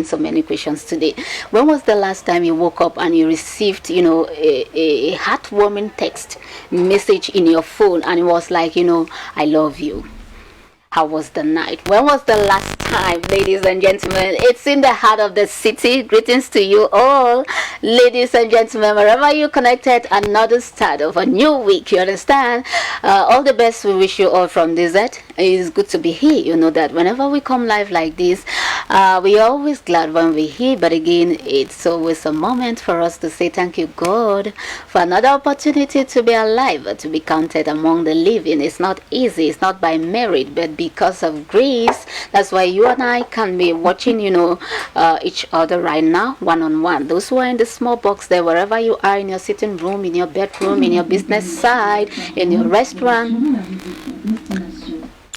so many questions today. When was the last time you woke up and you received, a heartwarming text message in your phone and it was like, I love you? How was the night? When was the last time, ladies and gentlemen? It's in the heart of the city. Greetings to you all, ladies and gentlemen, wherever you connected. Another start of a new week. You understand? All the best. We wish you all from Desert. It's good to be here. You know that whenever we come live like this, we are always glad when we're here. But again, it's always a moment for us to say thank you, God, for another opportunity to be alive, to be counted among the living. It's not easy. It's not by merit, but because of grace. That's why you and I can be watching, each other right now, one-on-one. Those who are in the small box there, wherever you are, in your sitting room, in your bedroom, in your business side, in your restaurant,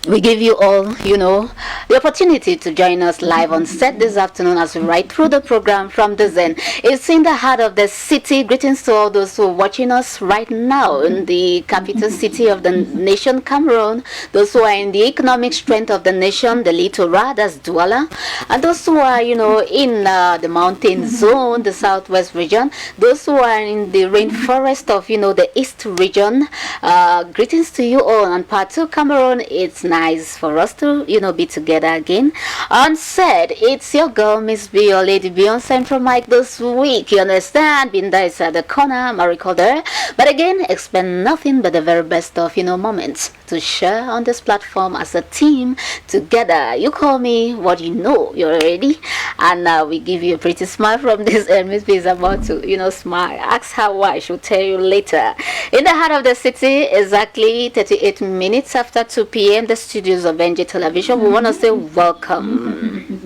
we give you all, the opportunity to join us live on set this afternoon as we ride through the program from the Zen. It's in the heart of the city. Greetings to all those who are watching us right now in the capital city of the nation, Cameroon. Those who are in the economic strength of the nation, the Littoral, that's Douala. And those who are, in the mountain zone, the southwest region. Those who are in the rainforest of, the east region. Greetings to you all. And part two, Cameroon, it's nice for us to, be together again. On set, it's your girl, Miss B, your lady B on Central Mic this week. You understand? Binda is at the corner, Mariko there. But again, expect nothing but the very best of, moments to share on this platform as a team together. You call me what you know, you're ready. And we give you a pretty smile from this. And Miss B is about to, smile. Ask her why, she'll tell you later. In the heart of the city, exactly 38 minutes after 2 p.m., the studios of NJ Television, we want to say welcome.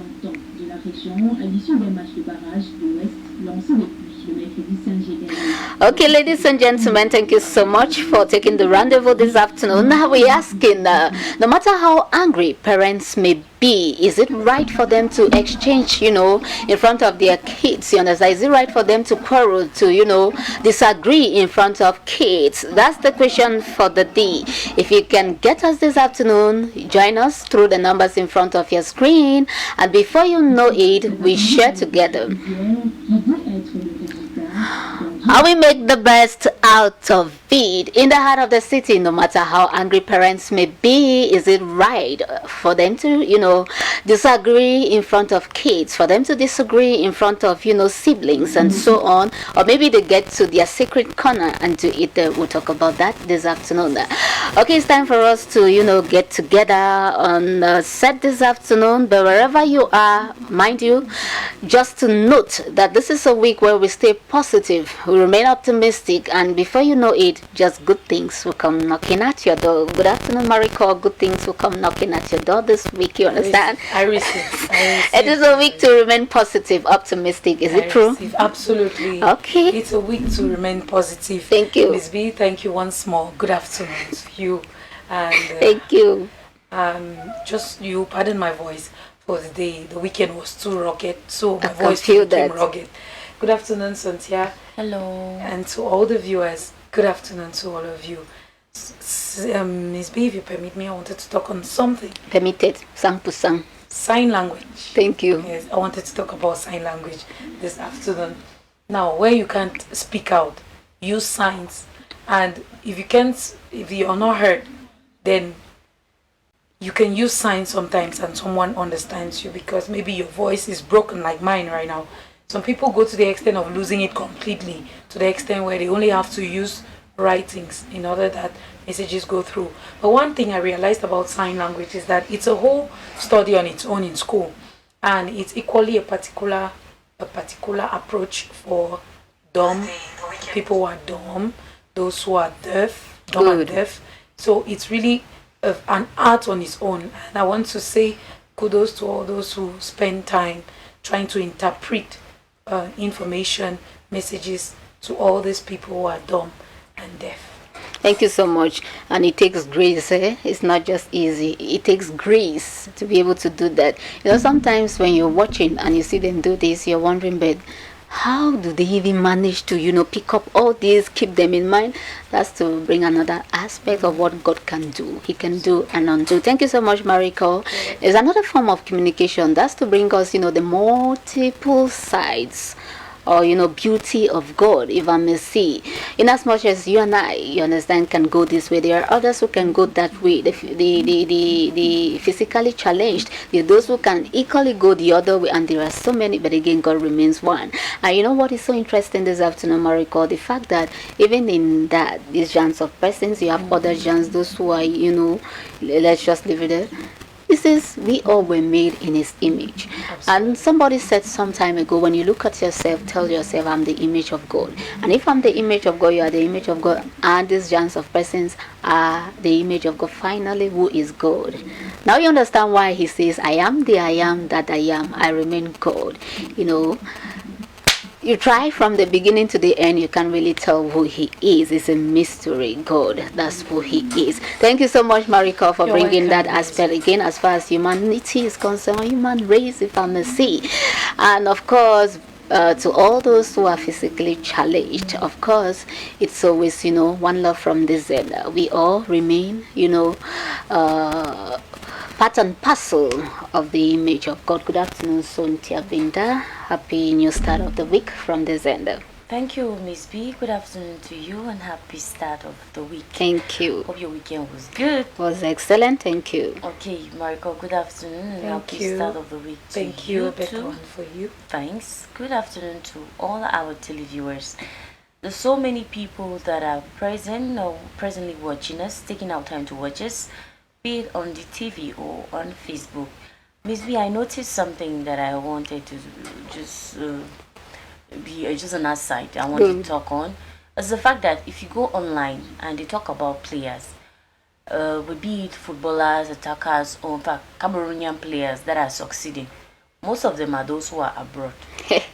Okay, ladies and gentlemen, thank you so much for taking the rendezvous this afternoon. Now we're asking, no matter how angry parents may be, is it right for them to exchange, in front of their kids? You understand? Is it right for them to quarrel, to, disagree in front of kids? That's the question for the day. If you can get us this afternoon, join us through the numbers in front of your screen. And before you know it, we share together. How we make the best out of it. In the heart of the city, no matter how angry parents may be, is it right for them to, disagree in front of kids, for them to disagree in front of, siblings and so on? Or maybe they get to their secret corner and do it there. We'll talk about that this afternoon. Okay, it's time for us to, get together on set this afternoon. But wherever you are, mind you, just to note that this is a week where we stay positive, we remain optimistic, and before you know it, just good things will come knocking at your door. Good afternoon, Mariko. Good things will come knocking at your door this week. You understand? I receive. It is a week to remain positive, optimistic. Is it true? Absolutely. Okay. It's a week to remain positive. Thank you. Miss B, thank you once more. Good afternoon to you. And thank you. Just you pardon my voice for the day. The weekend was too rugged, so my voice became rugged. Good afternoon, Cynthia. Hello. And to all the viewers, good afternoon to all of you. Miss B, if you permit me, I wanted to talk on something. Permitted. 100%. Sign language. Thank you. Yes, I wanted to talk about sign language this afternoon. Now, where you can't speak out, use signs. And if you are not heard, then you can use signs sometimes and someone understands you, because maybe your voice is broken like mine right now. Some people go to the extent of losing it completely, to the extent where they only have to use writings in order that messages go through. But one thing I realized about sign language is that it's a whole study on its own in school, and it's equally a particular approach for dumb people who are dumb, those who are deaf, dumb and deaf. So it's really an art on its own, and I want to say kudos to all those who spend time trying to interpret information, messages to all these people who are dumb and deaf. Thank you so much. And it takes grace. It's not just easy. It takes grace to be able to do that. Sometimes when you're watching and you see them do this, you're wondering, but How do they even manage to, pick up all these, keep them in mind? That's to bring another aspect of what God can do. He can do and undo. Thank you so much, Mariko. It's another form of communication. That's to bring us, the multiple sides or beauty of God, if I may see. In as much as you and I, you understand, can go this way, there are others who can go that way. The physically challenged, there are those who can equally go the other way, and there are so many, but again, God remains one. And you know what is so interesting this afternoon, Mariko? The fact that even in that these genres of persons, you have other genres, those who are, let's just leave it there. He says we all were made in his image. And somebody said some time ago, when you look at yourself, tell yourself, I'm the image of God. And if I'm the image of God, you are the image of God. And these genres of persons are the image of God. Finally, who is God? Now you understand why he says, I am the I am that I am. I remain God. You try from the beginning to the end, you can't really tell who he is. It's a mystery. God, that's who he is. Thank you so much, Mariko, for bringing that aspect again as far as humanity is concerned, human race, if I may say. And of course, to all those who are physically challenged, of course, it's always, one love from this end. We all remain, part and parcel of the image of God. Good afternoon, Sontia Binda. Happy new start of the week from the Zender. Thank you, Miss B. Good afternoon to you and happy start of the week. Thank you. Hope your weekend was good. Was excellent. Thank you. Okay, Mariko, good afternoon and happy start of the week to Thank you. A better too. one for you. Thanks. Good afternoon to all our televiewers. There's so many people that are present or presently watching us, taking our time to watch us, be it on the TV or on Facebook. Miss B, I noticed something that I wanted to just be just an aside I want to talk on. It's the fact that if you go online and they talk about players, be it footballers, attackers, or in fact Cameroonian players that are succeeding, most of them are those who are abroad.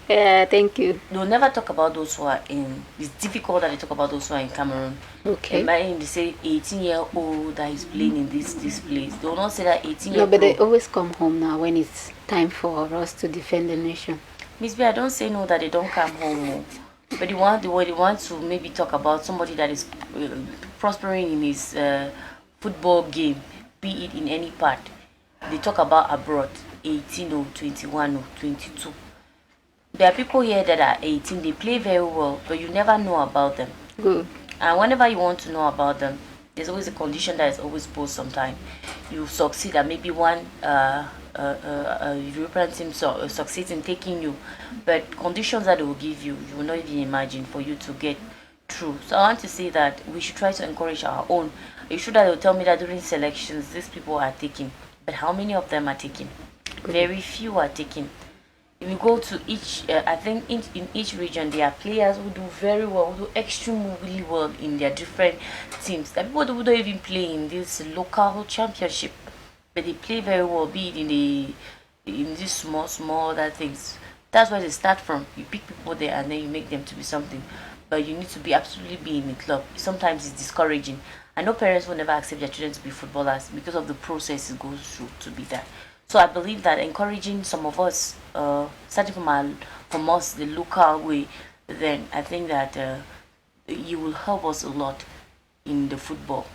Yeah, thank you. They'll never talk about those who are in. It's difficult that they talk about those who are in Cameroon. Okay. And they say 18-year-old that is playing in this place. They will not say that 18-year-old. No, but they always come home now when it's time for us to defend the nation. Miss B, I don't say no that they don't come home, but they want to maybe talk about somebody that is prospering in his football game, be it in any part. They talk about abroad, 18 or 21 or 22. There are people here that are 18, they play very well, but you never know about them. Good. And whenever you want to know about them, there's always a condition that is always posed sometime. You succeed and maybe one European team succeeds in taking you, but conditions that they will give you, you will not even imagine for you to get through. So I want to say that we should try to encourage our own. You should that they'll tell me that during selections, these people are taken, but how many of them are taken? Very few are taken. If you go to each, I think in each region there are players who do very well, who do extremely well in their different teams. There are people who don't even play in this local championship, but they play very well, be it in these small other things. That's where they start from. You pick people there and then you make them to be something. But you need to be absolutely be in a club. Sometimes it's discouraging. I know parents will never accept their children to be footballers because of the process it goes through to be that. So I believe that encouraging some of us, starting from us the local way, then I think that you will help us a lot in the football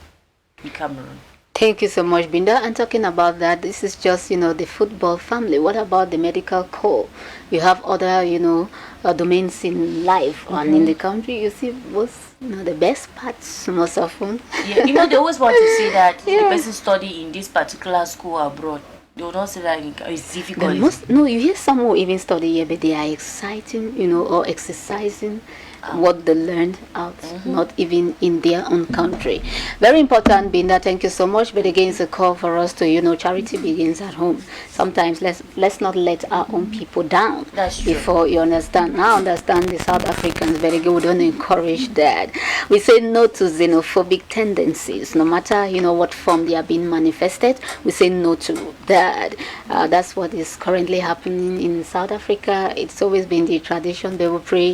in Cameroon. Thank you so much, Binda. And talking about that, this is just, the football family. What about the medical corps? You have other, domains in life and in the country. You see what's the best parts most often. Yeah, they always want to say that the person study in this particular school abroad. They will not say that it's difficult. No, you hear some who even study here, but they are exciting, or exercising what they learned out, not even in their own country. Very important, Binda. Thank you so much. But again, it's a call for us to, charity begins at home. Sometimes let's not let our own people down. That's true. Before you understand. Now understand the South Africans very good. We don't encourage that. We say no to xenophobic tendencies, no matter what form they are being manifested. We say no to that. That's what is currently happening in South Africa. It's always been the tradition. They will pray.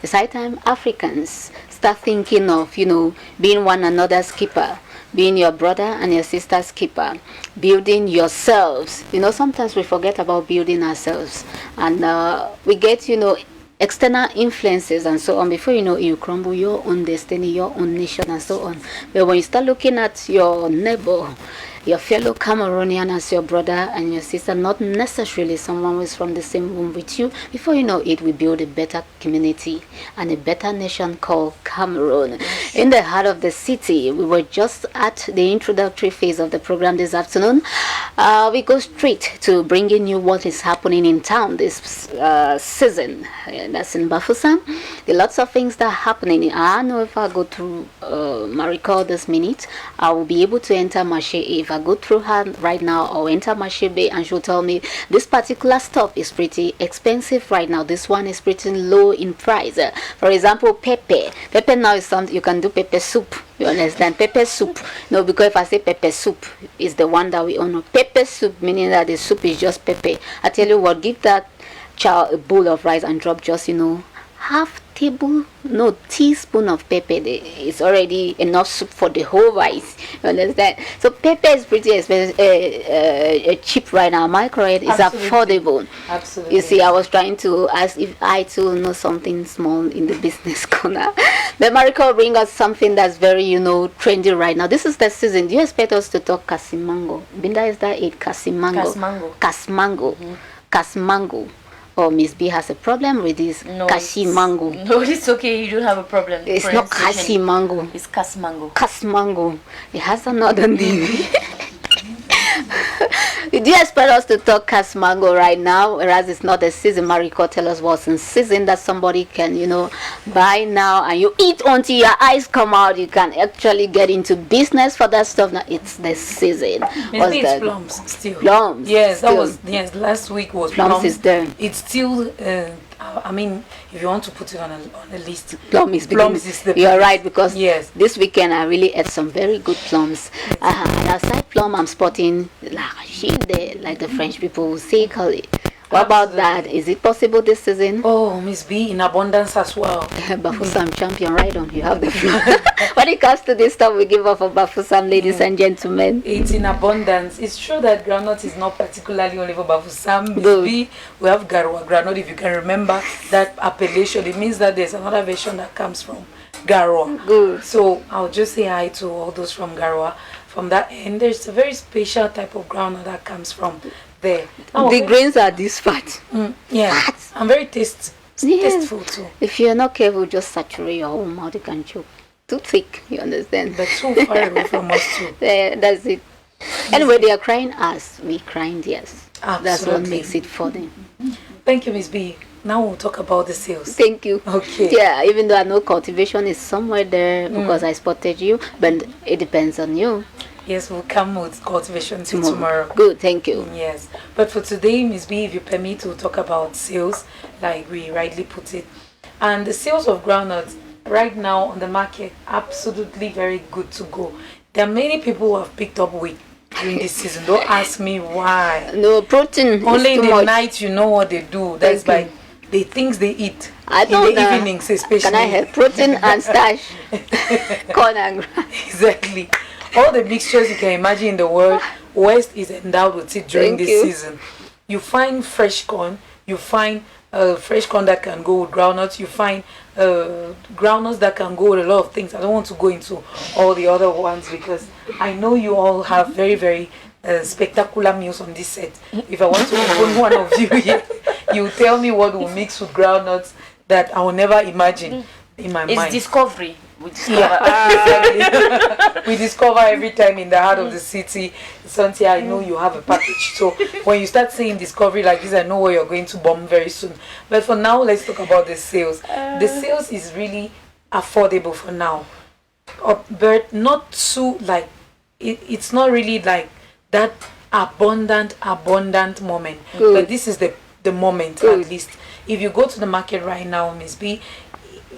It's high time Africans start thinking of being one another's keeper, being your brother and your sister's keeper, building yourselves. Sometimes we forget about building ourselves, and we get external influences and so on. Before you know it, you crumble your own destiny, your own nation, and so on. But when you start looking at your neighbor, your fellow Cameroonian as your brother and your sister, not necessarily someone who is from the same womb with you, before you know it, we build a better community and a better nation called Cameroon. In the heart of the city, we were just at the introductory phase of the program this afternoon. We go straight to bringing you what is happening in town this season. That's in Bafoussam. There are lots of things that are happening. I know if I go through Maricor this minute, I will be able to enter Marché. If I go through her right now, I'll enter Marché Bay and she'll tell me this particular stuff is pretty expensive right now. This one is pretty low in price. For example, pepper. Pepper now is something you can do pepper soup. You understand? Pepper soup. No, because if I say pepper soup, is the one that we own. Pepper soup, meaning that the soup is just pepper. I tell you what, give that child a bowl of rice and drop just, half teaspoon of pepper. It's already enough soup for the whole rice. You understand? So pepper is pretty expensive, cheap right now. Am I correct? It's affordable. Absolutely. You see, I was trying to ask if I too know something small in the business corner. But Mariko bring us something that's very, trendy right now. This is the season. Do you expect us to talk Kasimango? Binda, is that it? Kasimango. Kasmango. Or Miss B has a problem with this Kasimango. No, it's okay. You don't have a problem. It's not Kasimango. It's Kasmango. Kasmango. It has another name. Did you expect us to talk Kasmango right now? Whereas it's not a season. Mariko, tell us what's in season that somebody can, buy now and you eat until your eyes come out. You can actually get into business for that stuff. Now it's the season. Maybe it's plums still. Plums. Yes, still. Last week was plums. Is there. It's still. If you want to put it on a list, plums is the. You're right, because this weekend I really ate some very good plums. And aside plum, I'm spotting like the French people will say curly. What about that? Is it possible this season? Oh, Miss B, in abundance as well. Bafoussam champion, right on. You have the floor. When it comes to this stuff, we give up for Bafoussam, ladies and gentlemen. It's in abundance. It's true that groundnut is not particularly only for Bafoussam. Miss B, we have Garoua groundnut. If you can remember that appellation, it means that there's another version that comes from Garoua. Good. So I'll just say hi to all those from Garoua. From that end, there's a very special type of groundnut that comes from there. The grains are this fat. Yeah, and very tasteful too. If you're not careful, just saturate your whole mouth. You can choke. Too thick, you understand? But too far away from us too. That's it. Anyway, they are crying us. We crying theirs. Absolutely. That's what makes it for them. Thank you, Miss B. Now we'll talk about the sales. Thank you. Okay. Yeah, even though I know cultivation is somewhere there because I spotted you, but it depends on you. Yes, we'll come with cultivation tomorrow. Good, thank you. Yes. But for today, Miss B, if you permit, to talk about sales, like we rightly put it. And the sales of groundnuts right now on the market, absolutely very good to go. There are many people who have picked up weight during this season. Don't ask me why. No, protein. Only in the much. Night, you know what they do. That's by the things they eat. I don't in the evenings, especially. Can I have protein and starch? Corn and grass. Exactly. All the mixtures you can imagine in the world, West is endowed with it during this season. You find fresh corn, you find fresh corn that can go with groundnuts, you find groundnuts that can go with a lot of things. I don't want to go into all the other ones because I know you all have very, very spectacular meals on this set. If I want to open one of you here, you tell me what will mix with groundnuts that I will never imagine in my mind. It's discovery. We discover. Exactly. We discover every time in the heart of the city. Something I know you have a package. So when you start saying discovery like this, I know where you're going to bomb very soon. But for now, let's talk about the sales. The sales is really affordable for now, but not too like it's not really like that abundant moment. Good. But this is the moment. Good. At least if you go to the market right now, Miss B,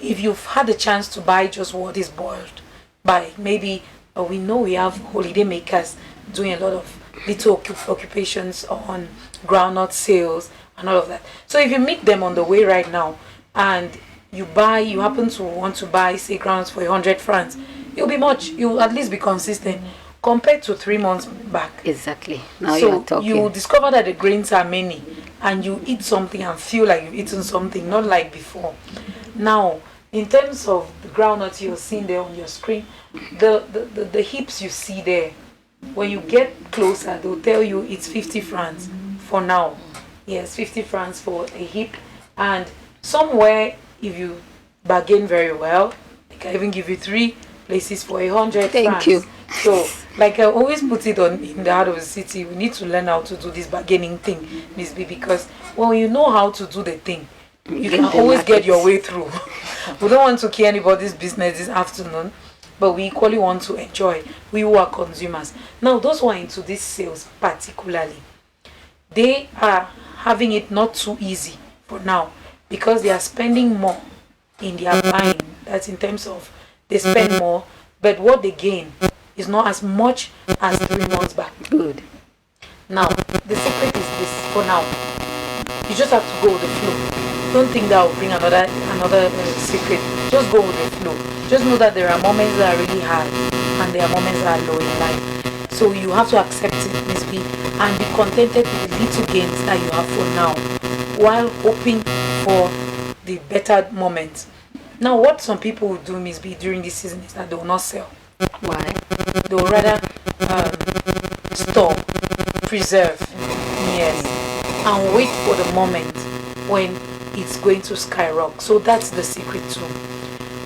if you've had a chance to buy just what is boiled, by maybe we know we have holiday makers doing a lot of little occupations on groundnut sales and all of that. So if you meet them on the way right now and you happen to want to buy, say, groundnuts for 100 francs, it'll be much. You'll at least be consistent compared to 3 months back. Exactly. Now so you're talking. You discover that the grains are many. and you eat something and feel like you've eaten something, not like before. Now, in terms of the groundnut you're seeing there on your screen, the hips you see there, when you get closer, they'll tell you it's 50 francs for now. Yes, 50 francs for a hip. And somewhere, if you bargain very well, they can even give you 3 places for 100 Thank francs. you. So, like I always put it on in the heart of the city, we need to learn how to do this bargaining thing, Miss B, because when you know how to do the thing, you can always get your way through. We don't want to kill anybody's business this afternoon, but we equally want to enjoy, we who are consumers. Now, those who are into these sales particularly, they are having it not too easy for now because they are spending more in their buying. That's in terms of they spend more, but what they gain is not as much as 3 months back. Good. Now, the secret is this for now. You just have to go with the flow. Don't think that will bring another secret. Just go with the flow. Just know that there are moments that are really high and there are moments that are low in life. So you have to accept it, Miss B, and be contented with the little gains that you have for now, while hoping for the better moments. Now, what some people will do, Miss B, during this season is that they will not sell. Why? They will rather store, preserve, yes, and wait for the moment when it's going to skyrocket. So that's the secret too.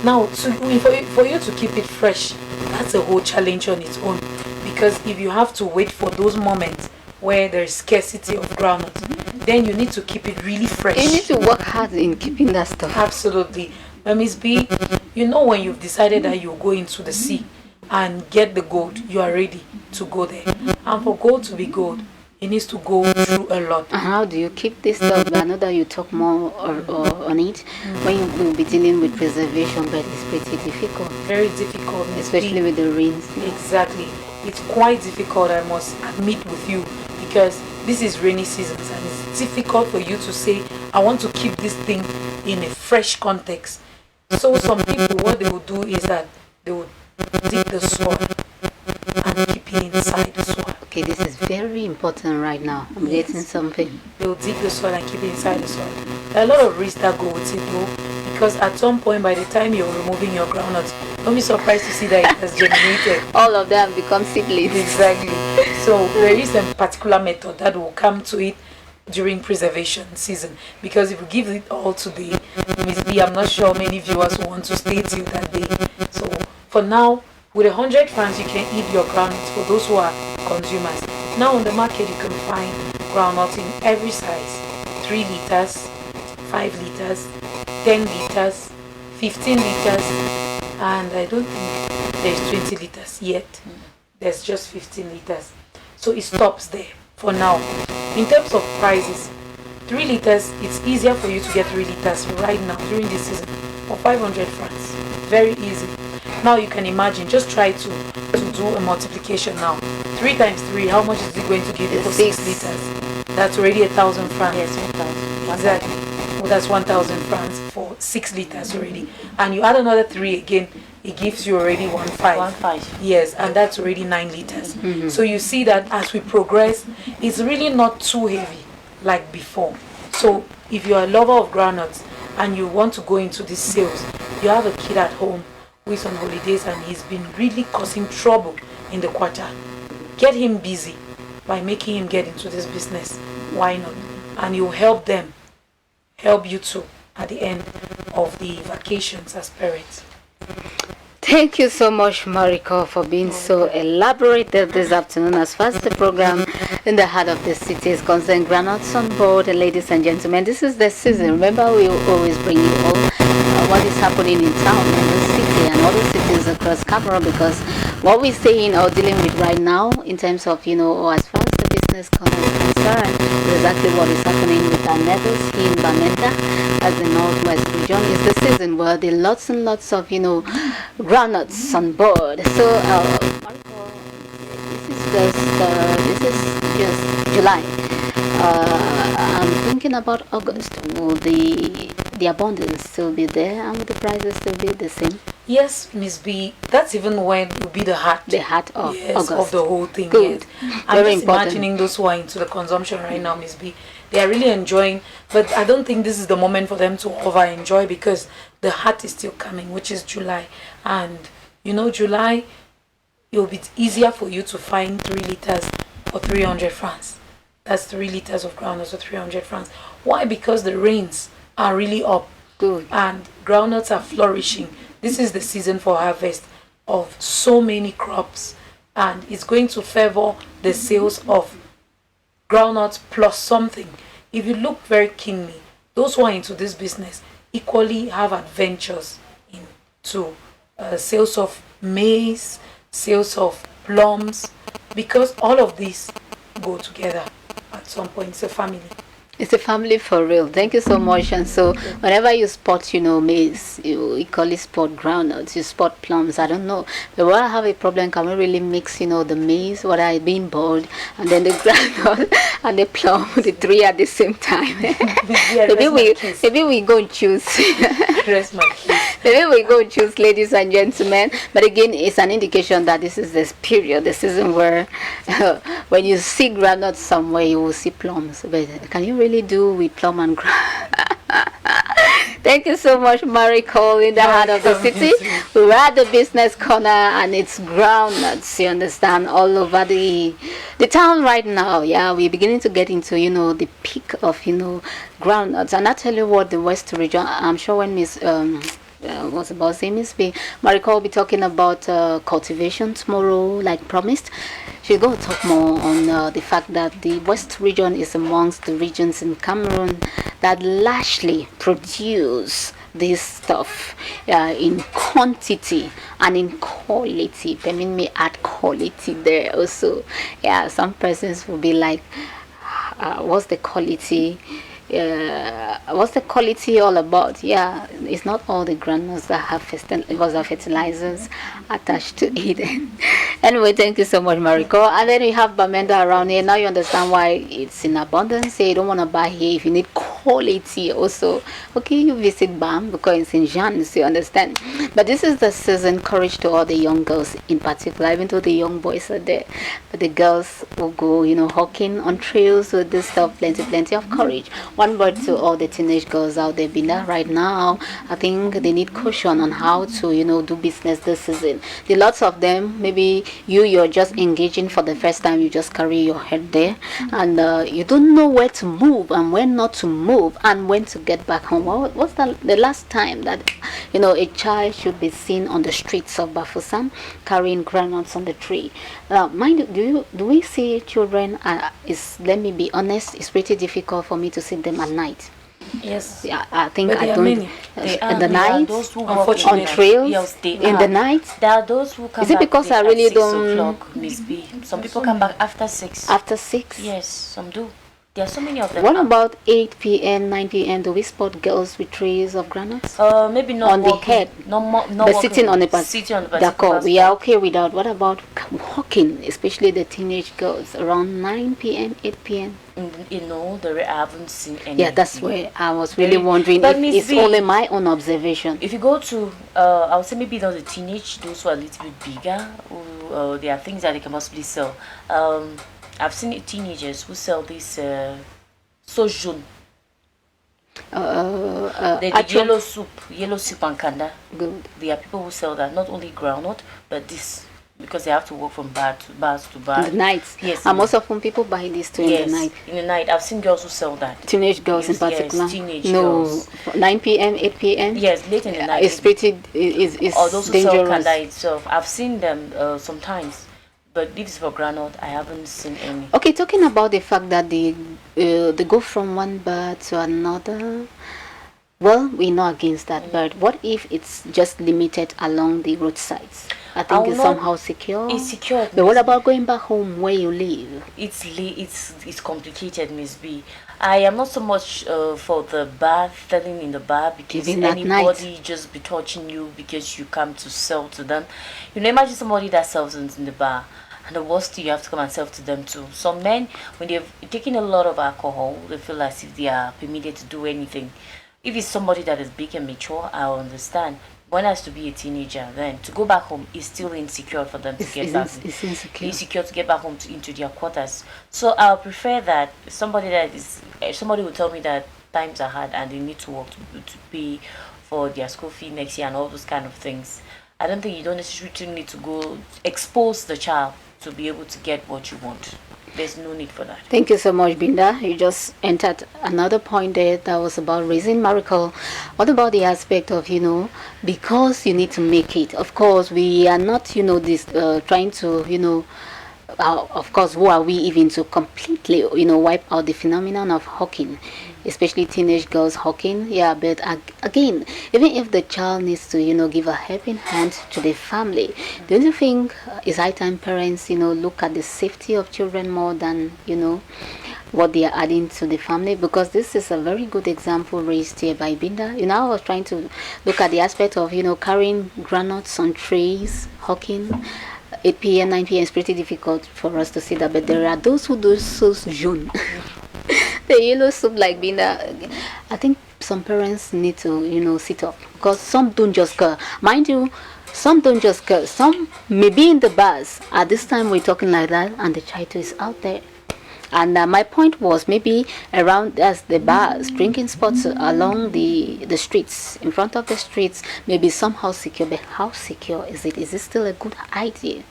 Now, for you to keep it fresh, that's a whole challenge on its own. Because if you have to wait for those moments where there is scarcity of groundnut, then you need to keep it really fresh. You need to work hard in keeping that stuff. Absolutely. But Miss B, you know when you've decided that you'll go into the sea and get the gold, you are ready to go there. And for gold to be gold, it needs to go through a lot. And how do you keep this stuff? I know that you talk more on it when you will be dealing with preservation, but it's pretty difficult. Very difficult, Miss B. Especially with the rains. Exactly. It's quite difficult, I must admit with you, because this is rainy seasons and it's difficult for you to say, I want to keep this thing in a fresh context. So some people, what they will do is that they will dig the soil and keep it inside the soil. Okay, this is very important right now. I'm getting something. They will dig the soil and keep it inside the soil. There are a lot of risks that go with it though, because at some point by the time you're removing your groundnuts, don't be surprised to see that it has germinated. All of them become seedlings. Exactly. So there is a particular method that will come to it during preservation season, because if you give it all today, Miss B, I'm not sure many viewers will want to stay till that day. So for now, with 100 francs you can eat your groundnuts for those who are consumers. Now on the market you can find groundnuts in every size: 3 liters, 5 liters, 10 liters, 15 liters, and I don't think there's 20 liters yet. There's just 15 liters. So it stops there for now. In terms of prices, 3 liters, it's easier for you to get 3 liters right now during this season for 500 francs. Very easy. Now you can imagine, just try to do a multiplication now. 3 times 3, how much is it going to give you for 6 liters? That's already 1,000 francs. Yes, 1,000. Exactly. Well, that's 1,000 francs for 6 liters already. And you add another 3 again, it gives you already 1,500. 1,500. Yes, and that's already 9 liters. So you see that as we progress, it's really not too heavy like before. So if you're a lover of groundnuts and you want to go into these sales, you have a kid at home who is on holidays and he's been really causing trouble in the quarter, get him busy by making him get into this business. Why not? And you help them, help you too at the end of the vacations as parents. Thank you so much, Mariko, for being so elaborated this afternoon as far as the program in the heart of the city is concerned. Groundnuts on board, ladies and gentlemen. This is the season. Remember, we always bring you all what is happening in town, in the city, and other cities across Cameroon, because what we're saying or dealing with right now, in terms of, or as far as the business is concerned, is exactly what is happening with our neighbors here in Bamenda, as the Northwest region. Is the season where there are lots and lots of, groundnuts on board. So, Marco, this is just July. I'm thinking about August. Will the abundance still be there, and will the prices still be the same? Yes, Miss B. That's even when will be the heart. The heart of Yes, August. of the whole thing. Good. Yes. I'm Very just important. imagining those who are into the consumption right now, Miss B. They are really enjoying, but I don't think this is the moment for them to over enjoy because the heart is still coming, which is July. And July, it will be easier for you to find 3 liters for 300 francs. That's 3 liters of groundnuts for 300 francs. Why? Because the rains are really up. Good. And groundnuts are flourishing. This is the season for harvest of so many crops, and it's going to favor the sales of groundnuts plus something. If you look very keenly, those who are into this business equally have adventures into sales of maize, sales of plums, because all of these go together at some point. It's a family. It's a family for real. Thank you so much. And so, whenever you spot, maize, you equally spot groundnuts, you spot plums. I don't know. But when I have a problem, can we really mix, the maize, what I being boiled, and then the groundnut and the plum, the three at the same time? Maybe we go and choose. Rest my case. Maybe we go and choose, ladies and gentlemen. But again, it's an indication that this is this period, the season where when you see groundnuts somewhere, you will see plums. But can you really do with plum and Thank you so much, Marie Cole, in the heart of the city. We're at the business corner, and it's groundnuts, you understand, all over the town right now. Yeah, we're beginning to get into, the peak of, groundnuts. And I tell you what, the West region, I'm sure when Miss was about saying Miss B, Mariko will be talking about cultivation tomorrow, like promised. She's going to talk more on the fact that the West region is amongst the regions in Cameroon that largely produce this stuff in quantity and in quality. I mean, me add quality there also. Yeah, some persons will be like, what's the quality? What's the quality all about? Yeah, it's not all the granules that have fertilizers attached to it. Anyway, thank you so much, Mariko. And then we have Bamenda around here. Now you understand why it's in abundance. You don't want to buy here if you need quality also. Okay, you visit BAM because it's in Jean's, you understand. But this is the season. Courage to all the young girls in particular, even though the young boys are there. But the girls will go, hawking on trails with this stuff. Plenty of courage. One word to all the teenage girls out there, Binda, right now, I think they need caution on how to, do business this season. The lots of them, maybe you're just engaging for the first time, you just carry your head there, and you don't know where to move and when not to move and when to get back home. What's the last time that, a child should be seen on the streets of Bafoussam carrying granules on the tree? Mind you, do we see children? Let me be honest, it's pretty difficult for me to see them at night. Yes. Yeah, I think But I there are don't. many. In the night, on trails, Yes, in the night. There are those who come Is it back because I at really 6 don't? o'clock, Miss B. Some people come back after 6. After 6. Yes, some do. There are so many of them. What about 8 p.m., 9 p.m.? Do we spot girls with trays of granules? Maybe not on the walking, head, not but sitting on the sitting on the D'accord, we are okay with that. What about walking, especially the teenage girls around 9 p.m., 8 p.m.? I haven't seen any. Yeah, that's where I was really wondering But if Miss it's B, only my own observation. If you go to, I would say maybe not the teenage, those who are a little bit bigger, who, there are things that they can possibly sell. I've seen teenagers who sell this sojourn. The yellow soup and kanda. Good. There are people who sell that, not only groundnut, but this, because they have to walk from bar to bar. In the night. Yes. And most often people buy this too in the night. In the night. I've seen girls who sell that. Teenage girls in Yes, particular. teenage no, girls. 9 p.m., 8 p.m. Yes, late in the night. It's pretty. It's or those who sell dangerous. kanda itself. I've seen them sometimes, but this is for groundnut. I haven't seen any. Okay, talking about the fact that they go from one bird to another. Well, we're not against that, but what if it's just limited along the roadsides? I think it's somehow secure. It's secure. But what about going back home where you live? It's complicated, Miss B. I am not so much for the bar, selling in the bar, because anybody just be touching you because you come to sell to them. Imagine somebody that sells in the bar, and the worst thing, you have to come and sell to them too. Some men, when they've taken a lot of alcohol, they feel as if they are permitted to do anything. If it's somebody that is big and mature, I understand. one has to be a teenager. Then to go back home is still insecure for them to get back. It's insecure. Insecure to get back home into their quarters. So I'll prefer that somebody will tell me that times are hard and they need to work to pay for their school fee next year and all those kind of things. I don't think you don't necessarily need to go expose the child to be able to get what you want. There's no need for that. Thank you so much, Binda. You just entered another point there that was about raising miracle. What about the aspect of, because you need to make it? Of course, we are not, this trying to, of course, who are we even to completely, wipe out the phenomenon of hawking, especially teenage girls hawking? Yeah, but again, even if the child needs to, give a helping hand to the family, don't you think it's high time parents, look at the safety of children more than, what they are adding to the family? Because this is a very good example raised here by Binda. I was trying to look at the aspect of, carrying granules on trays, hawking. 8 p.m., 9 p.m. is pretty difficult for us to see that, but there are those who do so June. The yellow soup like Binda. I think some parents need to, sit up, because some don't just care. Mind you, some don't just care. Some may be in the bars. At this time, we're talking like that, and the child is out there. And my point was maybe around as the bars, drinking spots along the streets, in front of the streets, maybe somehow secure. But how secure is it? Is it still a good idea?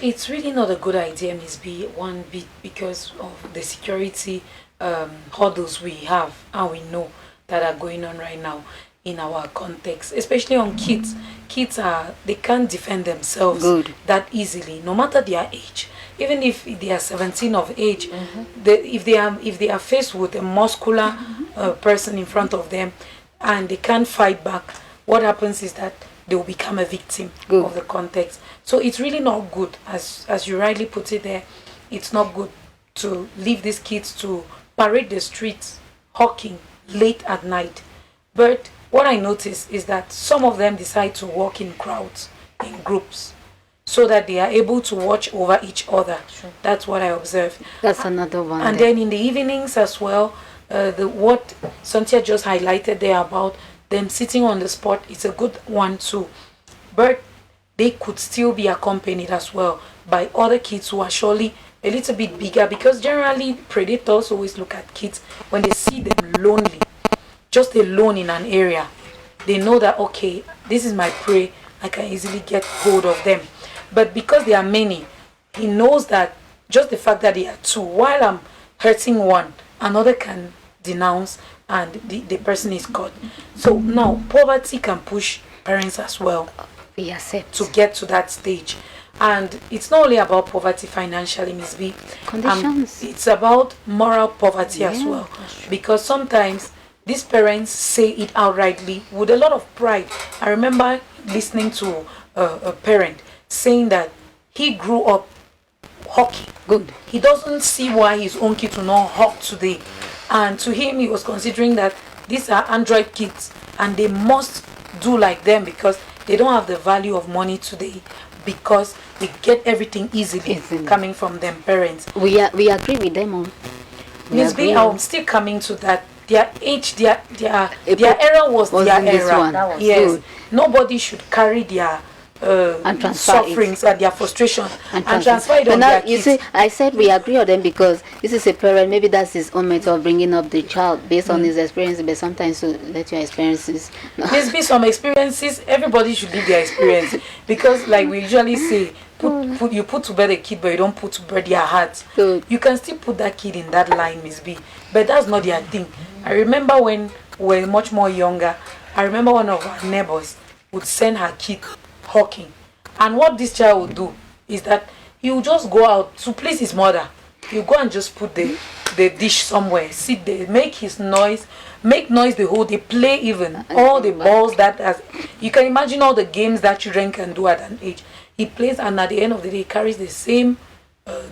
It's really not a good idea, Miss B. One bit because of the security hurdles we have and we know that are going on right now in our context, especially on kids. Kids they can't defend themselves that easily, no matter their age. Even if they are 17 of age, if they are faced with a muscular person in front of them and they can't fight back, what happens is that they will become a victim of the context. So it's really not good, as you rightly put it there. It's not good to leave these kids to parade the streets hawking late at night. But what I notice is that some of them decide to walk in crowds, in groups, so that they are able to watch over each other. Sure. That's what I observe. That's another one. And then in the evenings as well, what Cynthia just highlighted there about them sitting on the spot, it's a good one too. But they could still be accompanied as well by other kids who are surely a little bit bigger, because generally predators always look at kids when they see them lonely, just alone in an area. They know that, okay, this is my prey, I can easily get hold of them. But because there are many, he knows that just the fact that there are two, while I'm hurting one, another can denounce and the person is caught. So now poverty can push parents as well to get to that stage. And it's not only about poverty financially, Miss B. Conditions. It's about moral poverty as well. Because sometimes these parents say it outrightly with a lot of pride. I remember listening to a parent saying that he grew up hawking. Good. He doesn't see why his own kids will not hawk today. And to him, he was considering that these are Android kids and they must do like them because they don't have the value of money today, because they get everything easily coming from them parents. We agree with them on. Miss B, I'm still coming to that. Their age, their era was their era. Yes. Good. Nobody should carry their sufferings and their frustration and transfer it on their kids. See, I said we agree on them because this is a parent, maybe that's his own method of bringing up the child based on his experiences, but sometimes to let your experiences. There's been some experiences, everybody should live their experience, because like we usually say, you put to bed a kid but you don't put to bed their heart. You can still put that kid in that line, Miss B, but that's not their thing. I remember when we were much more younger, I remember one of our neighbors would send her kid hawking, and what this child would do is that he would just go out to please his mother. You go and just put the dish somewhere, sit there, make noise the whole day, play even all the balls that you can imagine all the games that children can do at an age. He plays, and at the end of the day he carries the same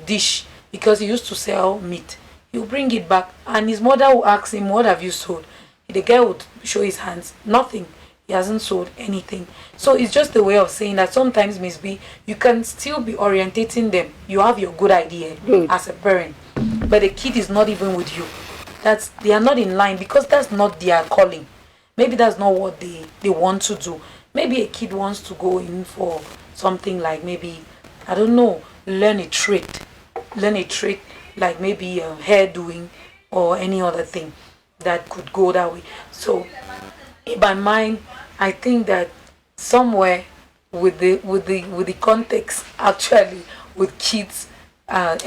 dish, because he used to sell meat. He'll bring it back and his mother will ask him, what have you sold? The guy would show his hands, nothing. He hasn't sold anything. So it's just a way of saying that sometimes, Miss B, you can still be orientating them. You have your good idea as a parent, but the kid is not even with you. They are not in line, because that's not their calling. maybe that's not what they want to do. Maybe a kid wants to go in for something like, maybe, I don't know, learn a trade like maybe hair doing or any other thing that could go that way. So in my mind, I think that somewhere with the context, actually, with kids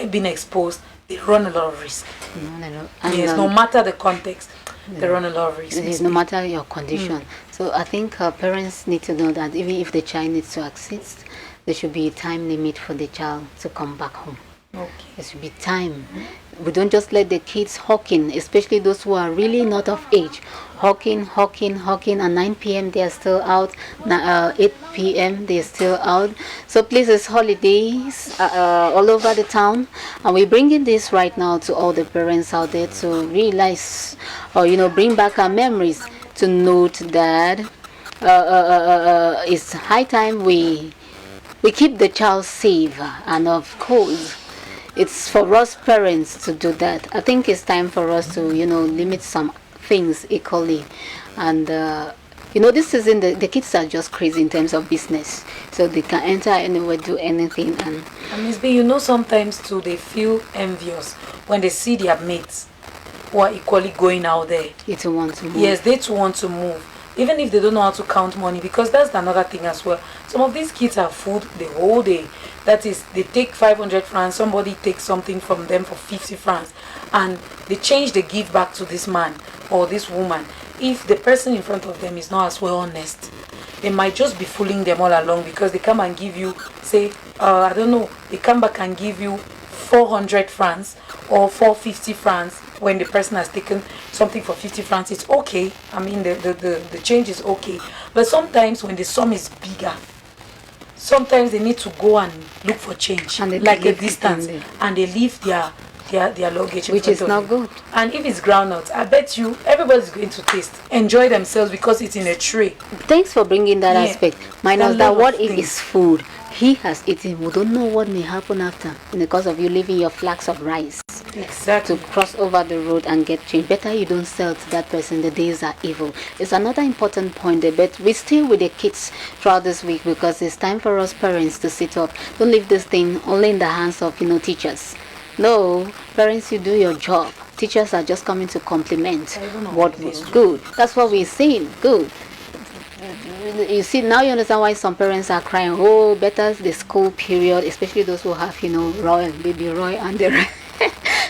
being exposed, they run a lot of risk. No, no, no. Yes, no matter the context, they run a lot of risk. It is no matter your condition. So I think parents need to know that even if the child needs to assist, there should be a time limit for the child to come back home. Okay. There should be time. We don't just let the kids hawking, especially those who are really not of age. Hawking, and 9 p.m. they are still out, 8 p.m. they are still out. So please, it's holidays all over the town, and we're bringing this right now to all the parents out there to realize, or bring back our memories, to note that it's high time we keep the child safe, and of course it's for us parents to do that. I think it's time for us to limit some things equally, and this season the kids are just crazy in terms of business, so they can enter anywhere, do anything. And Miss B, sometimes too they feel envious when they see their mates who are equally going out there. you too want to move. Yes, they too want to move, even if they don't know how to count money, because that's another thing as well. Some of these kids have food the whole day. That is, they take 500 francs, somebody takes something from them for 50 francs, and they they give back to this man or this woman. If the person in front of them is not as well honest, they might just be fooling them all along, because they come and give you, say, I don't know, they come back and give you 400 francs or 450 francs when the person has taken something for 50 francs. It's okay. I mean, the change is okay. But sometimes when the sum is bigger, sometimes they need to go and look for change, And like a distance, and they leave their luggage in Which front is of not you. good. And if it's groundnut, I bet you everybody's going to taste, enjoy themselves, because it's in a tray. Thanks for bringing that Yeah. aspect. Minus A that, lot what of if things. it's food he has eaten? We don't know what may happen after, because of you leaving your flags of rice Exactly. to cross over the road and get change. Better you don't sell to that person. The days are evil. It's another important point there, but we stay with the kids throughout this week, because it's time for us parents to sit up. Don't leave this thing only in the hands of teachers. No, parents, you do your job. Teachers are just coming to compliment I don't know what what it was is. good. That's what we're saying. Good. You see, now you understand why some parents are crying. Oh, better the school period, especially those who have Roy, baby Roy, and the rest.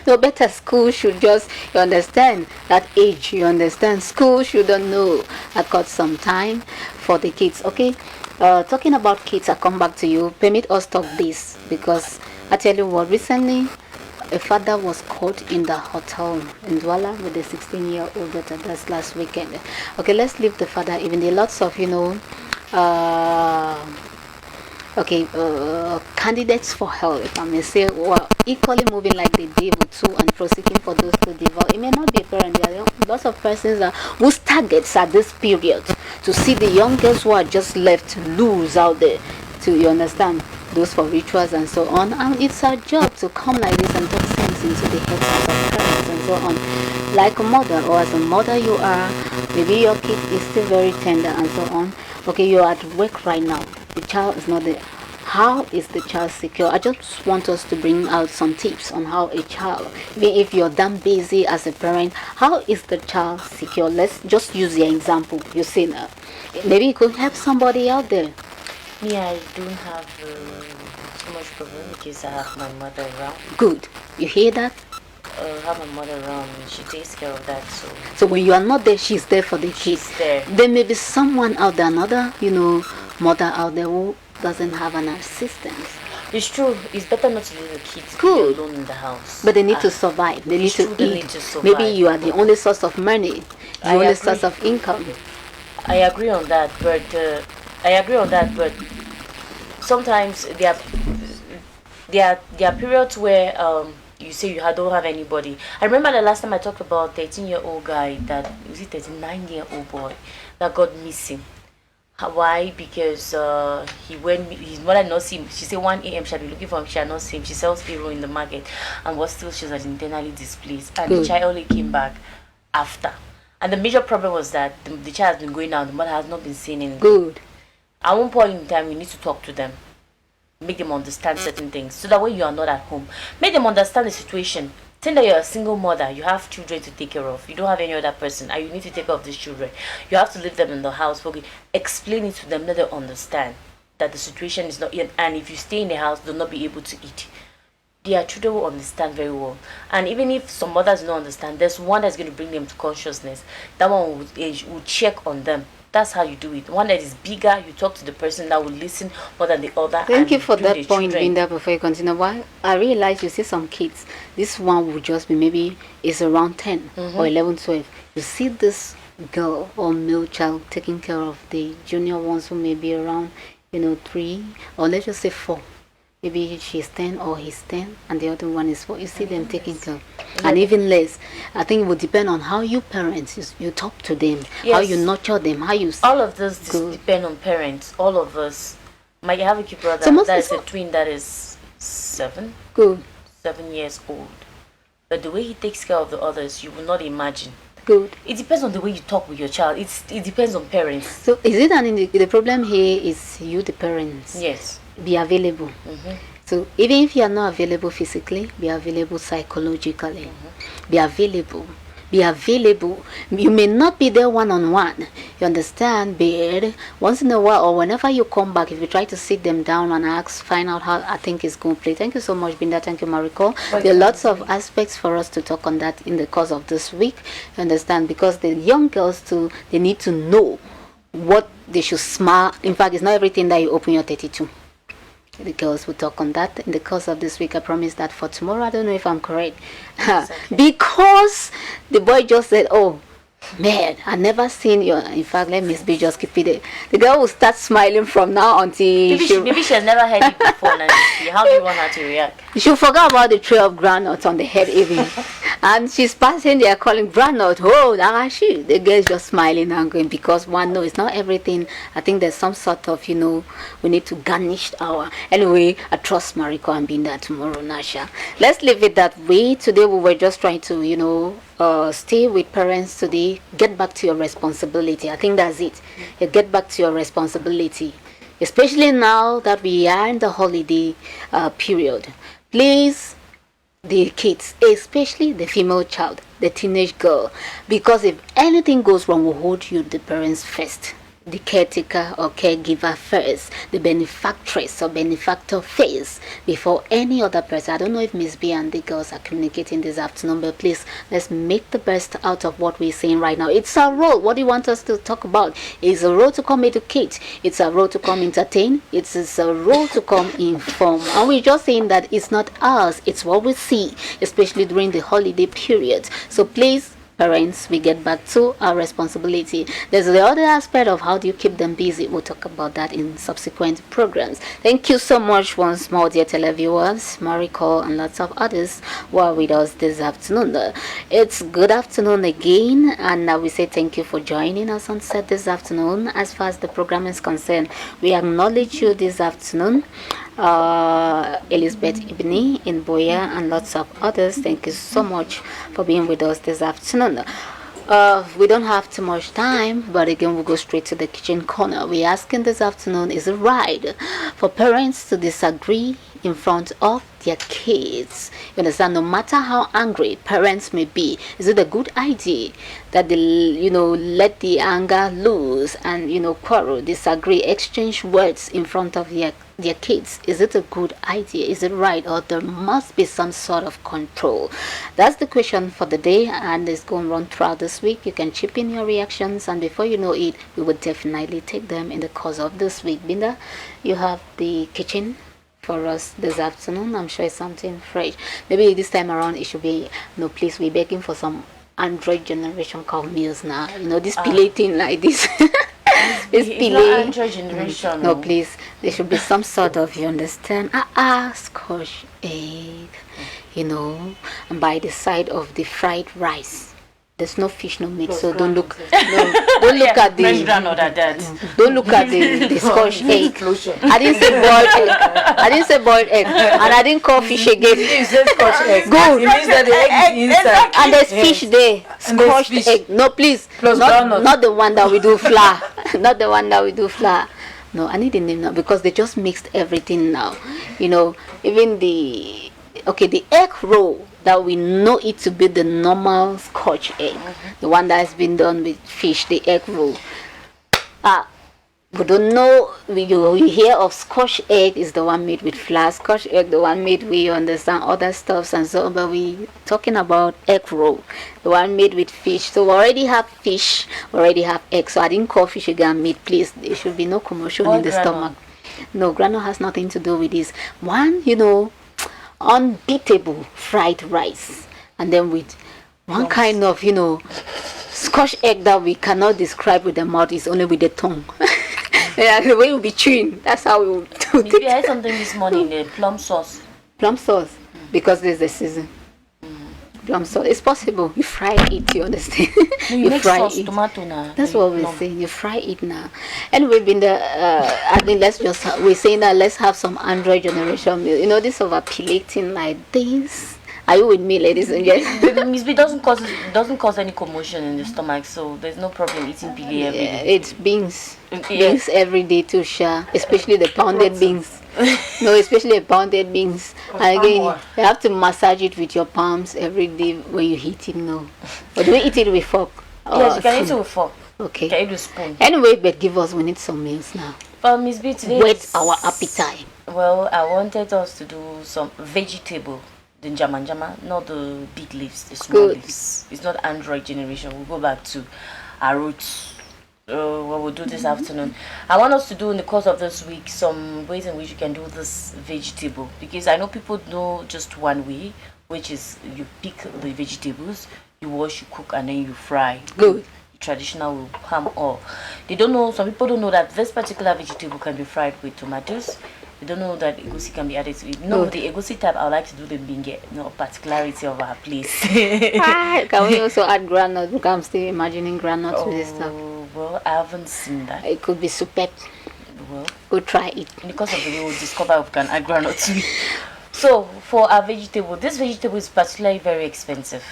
No, better school should just, you understand that age, you understand, school shouldn't know. I got some time for the kids. Okay, talking about kids, I come back to you. Permit us talk this, because I tell you what, recently a father was caught in the hotel in Douala with a 16-year-old daughter. That's last weekend. Okay, let's leave the father. Even there are lots of candidates for help, if I may say, were equally moving like they did with two and prosecuting for those two divorce. It may not be a parent. There are lots of persons whose targets at this period to see the young girls who are just left loose out there, to, you understand, those for rituals and so on. And it's our job to come like this and talk sense into the heads of parents and so on. Like a mother, or as a mother you are, maybe your kid is still very tender and so on. Okay, you're at work right now. The child is not there. How is the child secure? I just want us to bring out some tips on how a child, even if you're damn busy as a parent, how is the child secure? Let's just use the example. You see now, maybe you could help somebody out there. Me, I don't have too much problem because I have my mother around. Good. You hear that? I have my mother around. She takes care of that. So when you are not there, she's there for the kids. She's there. There may be someone out there, another, mother out there who doesn't have an assistance. It's true. It's better not to leave the kids Good. alone in the house. But they need to survive. They need It's to true, they eat. need to survive. Maybe you are the only source of money, the I only agree. source of income. I agree on that, but sometimes there are periods where you say you don't have anybody. I remember the last time I talked about 13-year-old guy that was it 39-year-old boy that got missing. Why? Because his mother not see him. She said 1 a.m. she'll be looking for him. She had not seen him. She sells hero in the market, and was still she was internally displaced. And Good. the child only came back after. And the major problem was that the child has been going out, the mother has not been seeing anything. Good. At one point in time, we need to talk to them, make them understand certain things, so that when you are not at home, make them understand the situation. Think that you're a single mother, you have children to take care of, you don't have any other person, and you need to take care of these children. You have to leave them in the house. Okay, explain it to them, let them understand that the situation is not yet, and if you stay in the house, they'll not be able to eat. Their children will understand very well. And even if some mothers don't understand, there's one that's going to bring them to consciousness. That one will check on them. That's how you do it. One that is bigger, you talk to the person that will listen more than the other. Thank you for that point, Binda, before you continue. Why I realize you see some kids, this one will just be maybe is around 10 or 11, 12. You see this girl or male child taking care of the junior ones who may be around, 3, or let's just say 4. Maybe she's 10 or he's 10 and the other one is 4. You see them taking care. And even less. I think it will depend on how you parents, you talk to them, how you nurture them, how you... All of this depend on parents. All of us. I have a kid brother that is a twin that is 7. Good. 7 years old. But the way he takes care of the others, you will not imagine. Good. It depends on the way you talk with your child. It depends on parents. So is it the problem here is you, the parents? Yes. Be available. So even if you are not available physically, be available psychologically. Be available. Be available. You may not be there one-on-one. You understand? But once in a while or whenever you come back, if you try to sit them down and ask, find out how I think it's going to play. Thank you so much, Binda. Thank you, Mariko. There are lots of aspects for us to talk on that in the course of this week. You understand? Because the young girls too, they need to know what they should smile. In fact, it's not everything that you open your 32. The girls will talk on that in the course of this week. I promise that for tomorrow. I don't know if I'm correct. Because the boy just said, oh, man, I never seen you. In fact, let Miss B just keep it. The girl will start smiling from now until maybe she has never heard it before. How do you want her to react? She'll forget about the tray of groundnuts on the head even. And she's passing there calling groundnut. Oh, that she. The girl's just smiling and going because one, no, it's not everything. I think there's some sort of, we need to garnish our. Anyway, I trust Mariko and Binda tomorrow, Nasha. Let's leave it that way. Today we were just trying to, stay with parents today. Get back to your responsibility. I think that's it. You get back to your responsibility, especially now that we are in the holiday period. Please, the kids, especially the female child, the teenage girl, because if anything goes wrong, we'll hold you, the parents, first. The caretaker or caregiver first, the benefactress or benefactor first before any other person. I don't know if Miss B and the girls are communicating this afternoon, but please, let's make the best out of what we're saying right now. It's our role. What do you want us to talk about? It's a role to come educate. It's a role to come entertain. It's a role to come inform. And we're just saying that it's not us. It's what we see, especially during the holiday period. So please, parents, we get back to our responsibility. There's the other aspect of how do you keep them busy. We'll talk about that in subsequent programs. Thank you so much once more, dear televiewers, Mariko and lots of others who are with us this afternoon. It's good afternoon again, and we say thank you for joining us on set this afternoon. As far as the program is concerned, we acknowledge you this afternoon. Elizabeth Ibni in Boya and lots of others. Thank you so much for being with us this afternoon. We don't have too much time, but again we'll go straight to the kitchen corner. We're asking this afternoon, is it right for parents to disagree in front of their kids? You understand? No matter how angry parents may be, is it a good idea that they let the anger loose and quarrel, disagree, exchange words in front of their kids? Is it a good idea? Is it right? Or there must be some sort of control? That's the question for the day, and it's going to run throughout this week. You can chip in your reactions, and before you know it, we will definitely take them in the course of this week. Binda, you have the kitchen for us this afternoon. I'm sure it's something fresh. Maybe this time around it should be, please, we're begging for some Android generation called meals now. This delay thing like this. This delay. Not Android generation. No, please. There should be some sort of, you understand, scotch egg, and by the side of the fried rice. There's no fish, no meat. Plus So don't look. groundnut. No, don't look at Fresh the. groundnut at that. Don't look at the Scotch egg. Lotion. I didn't say boiled egg. I didn't say boiled egg, and I didn't call fish again. You said Scotch egg. Good. It means that the egg is inside. And there's fish there. And there's Scotched fish. egg. No, please. Plus not, groundnut. not the one that we do flour. Not the one that we do flour. No, I need the name now because they just mixed everything now. You know, even the egg roll that we know it to be the normal Scotch egg, the one that has been done with fish, the egg roll. We don't know. We hear of Scotch egg is the one made with flour. Scotch egg, the one made we understand other stuffs and so on. But we talking about egg roll, the one made with fish. So we already have fish, we already have egg. So I didn't call fish again meat. Please, there should be no commotion in the stomach. No, granola has nothing to do with this. One, unbeatable fried rice, and then with one kind of Scotch egg that we cannot describe with the mouth. Is only with the tongue. Yeah, the way we'll be chewing. That's how we will do Maybe I it. had something this morning, the plum sauce. Plum sauce, because there's the season. Plum sauce. It's possible. You fry it. You understand? No, you make fry sauce, it. tomato now. That's what we're saying. You fry it now. And we've been the. I think we're saying that let's have some Android generation meal. This of appealing like this. Are you with me, ladies and gentlemen? Miss B doesn't cause any commotion in the stomach, so there's no problem eating pili every Yeah, day. it's beans. Yeah. Beans every day too, Sha. Especially the pounded beans. No, especially the pounded beans. And again, you have to massage it with your palms every day when you eat it. No, but do we eat it with fork? Yes, you can eat it spoon? with fork. Okay. You can eat with spoon. Anyway, but we need some meals now. But Miss B, today Whet is- our appetite. Well, I wanted us to do some vegetable. The jama, not the big leaves, the small Good. leaves. It's not Android generation. We'll go back to our roots. What we'll do this afternoon. I want us to do in the course of this week some ways in which you can do this vegetable, because I know people know just one way, which is you pick the vegetables, you wash, you cook, and then you fry. Good. Traditional palm oil. They don't know. Some people don't know that this particular vegetable can be fried with tomatoes. They don't know that egusi can be added to it. No, Good. the egusi type I would like to do the binge. No particularity of our place. Can we also add granite? Because I'm still imagining granite with this stuff. Oh, well, I haven't seen that. It could be superb. Well, Go try it. in the course of the day, we'll discover if we can add granite to it. So, for our vegetable, this vegetable is particularly very expensive.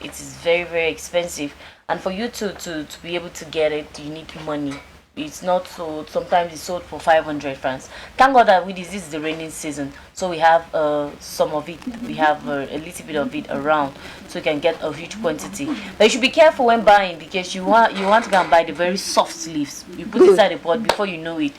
It is very, very expensive. And for you to be able to get it, you need money. It's not sold. Sometimes it's sold for 500 francs. Thank God that this is the raining season, so we have some of it. We have a little bit of it around, so you can get a huge quantity. But you should be careful when buying, because you want to go and buy the very soft leaves. You put it inside the pot, before you know it.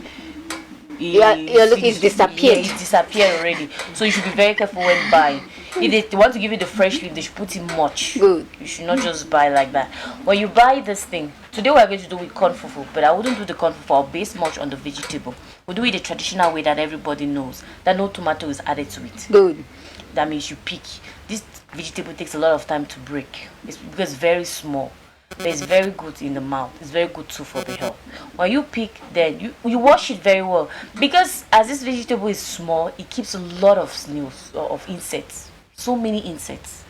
It's disappeared. Yeah, it's disappeared already. So you should be very careful when buying. If they want to give you the fresh leaf, they should put in much. Good. You should not just buy like that. When you buy this thing, today we are going to do with corn fufu, but I wouldn't do the corn fufu. I'll base much on the vegetable. We'll do it the traditional way that everybody knows, that no tomato is added to it. Good. That means you pick. This vegetable takes a lot of time to break. It's because it's very small. But it's very good in the mouth. It's very good too for the health. When you pick, then you wash it very well, because as this vegetable is small, it keeps a lot of snails or of insects. So many insects,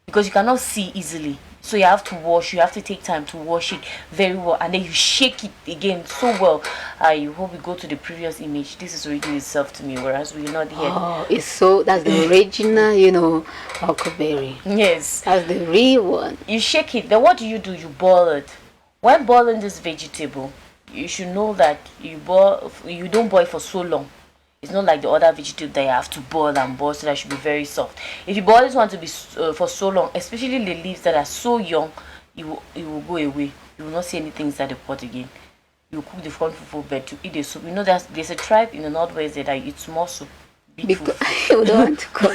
because you cannot see easily. So you have to wash. You have to take time to wash it very well, and then you shake it again so well. I hope we go to the previous image. This is already itself to me, whereas we're not here. Oh, that's the original, huckleberry. Yes. That's the real one. You shake it. Then what do? You boil it. When boiling this vegetable, you should know that you don't boil for so long. It's not like the other vegetable that you have to boil and boil, so that it should be very soft. If you boil this one to be for so long, especially the leaves that are so young, it will go away. You will not see anything inside the pot again. You cook the corn fufu, but to eat the soup. You know that there's a tribe in the northwest that eats more soup. Because you don't want to cook.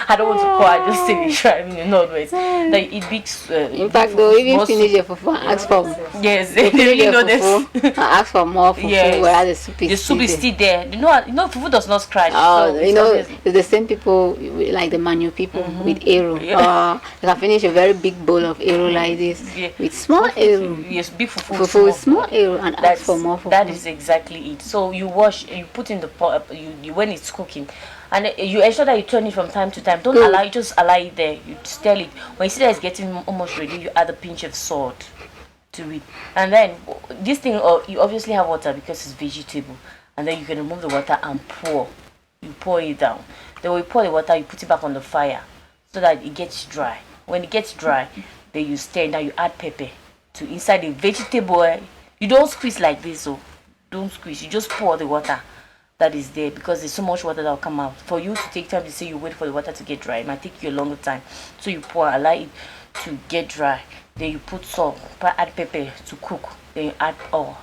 I don't want to call. I just say the tribe in the northwest that eat big. In fact, they'll even finish your fufu and ask for. Yes, they Finish really your know this. fufu and ask for more fufu, Yes. whereas the soup is The soup is there. still there. You know, fufu does not scratch. Oh, so it's the same people like the Manu people with arrow. Yeah. They can finish a very big bowl of arrow like this Yeah. with small arrow. Yes, big fufu. Fufu with small arrow and ask for more fufu. That is exactly it. So you wash, you put in the pot. You when it's cooking, and you ensure that you turn it from time to time. Don't Good. allow it, just allow it there. You stir it. When you see that it's getting almost ready, you add a pinch of salt to it, and then this thing, you obviously have water because it's vegetable, and then you can remove the water and pour. You pour it down. Then when you pour the water, you put it back on the fire so that it gets dry. When it gets dry, then you stir. Now you add pepper to inside the vegetable. You don't squeeze like this, so don't squeeze. You just pour the water that is there, because there's so much water that will come out. For you to take time to say you wait for the water to get dry, it might take you a longer time. So you pour, allow it to get dry. Then you put salt, add pepper to cook. Then you add oil,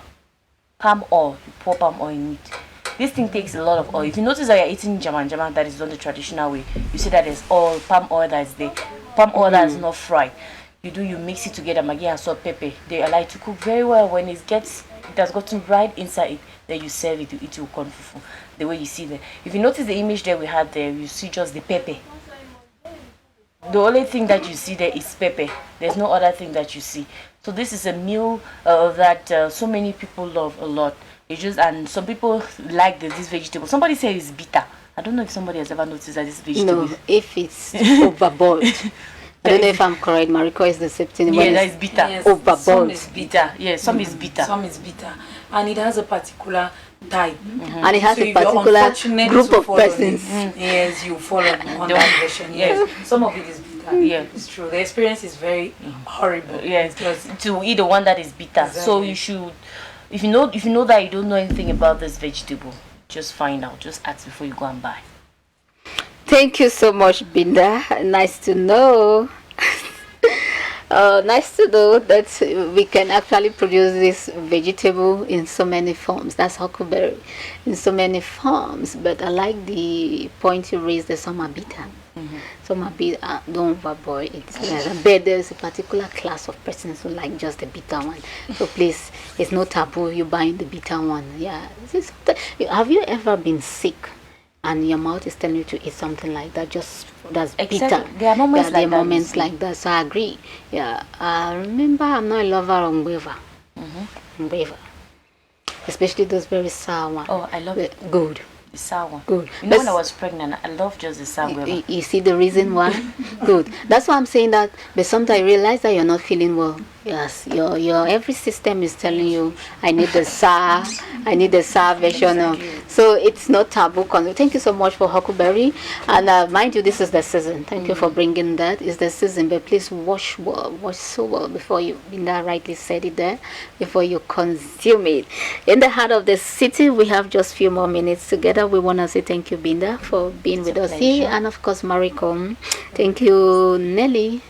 palm oil. You pour palm oil in it. This thing takes a lot of oil. If you notice that you're eating jaman that is done the traditional way, you see that there's oil, palm oil that is there, palm oil that is not fried. You mix it together, maggi and salt, pepper. They allow it to cook very well. When it has gotten right inside it, then you serve it to eat your corn fufu. The way you see there. If you notice the image there we had there, you see just the pepper. The only thing that you see there is pepper. There's no other thing that you see. So this is a meal that so many people love a lot. It's just, and some people like this vegetable. Somebody said it's bitter. I don't know if somebody has ever noticed that this vegetable. No, if it's overboard. I don't know if I'm correct. Mariko is the same thing. Yeah, that is bitter. Yes, Overboard. some is bitter. Yeah, some is bitter. Some is bitter, and it has a particular type. And it has So a if you're particular unfortunate group to of follow it, persons. yes, you follow on that version. Yes, some of it is bitter. Yeah. It's true. The experience is very horrible. Yes, because to eat the one that is bitter. So Exactly. you should, if you know that you don't know anything about this vegetable, just find out. Just ask before you go and buy. Thank you so much, Binda. Nice to know. Nice to know that we can actually produce this vegetable in so many forms. That's huckleberry in so many forms. But I like the point you raised that some are bitter. Some are bitter. Don't overboil it. Yes. But there's a particular class of persons who like just the bitter one. So please, it's no taboo. You buying the bitter one. Yeah. Have you ever been sick and your mouth is telling you to eat something like that, just that's bitter? Exactly. There are moments there like are that, moments you see. like that. So I agree. Yeah. Remember, I'm not a lover of ngweva. Especially those very sour ones. Oh, I love it. Good. The sour. Good. You know, when But I was pregnant, I love just the sour. you see the reason why? Good. That's why I'm saying that. But sometimes you realize that you're not feeling well. Yes, your every system is telling you, I need the sour, I need the sour version of. So it's not taboo. Thank you so much for huckleberry, and mind you, this is the season. Thank you for bringing that. It's the season, but please wash well, wash so well before you. Binda rightly said it there, before you consume it. In the heart of the city, we have just few more minutes together. We want to say thank you, Binda, for being with us here, and of course, Mariko. Thank you, Nelly,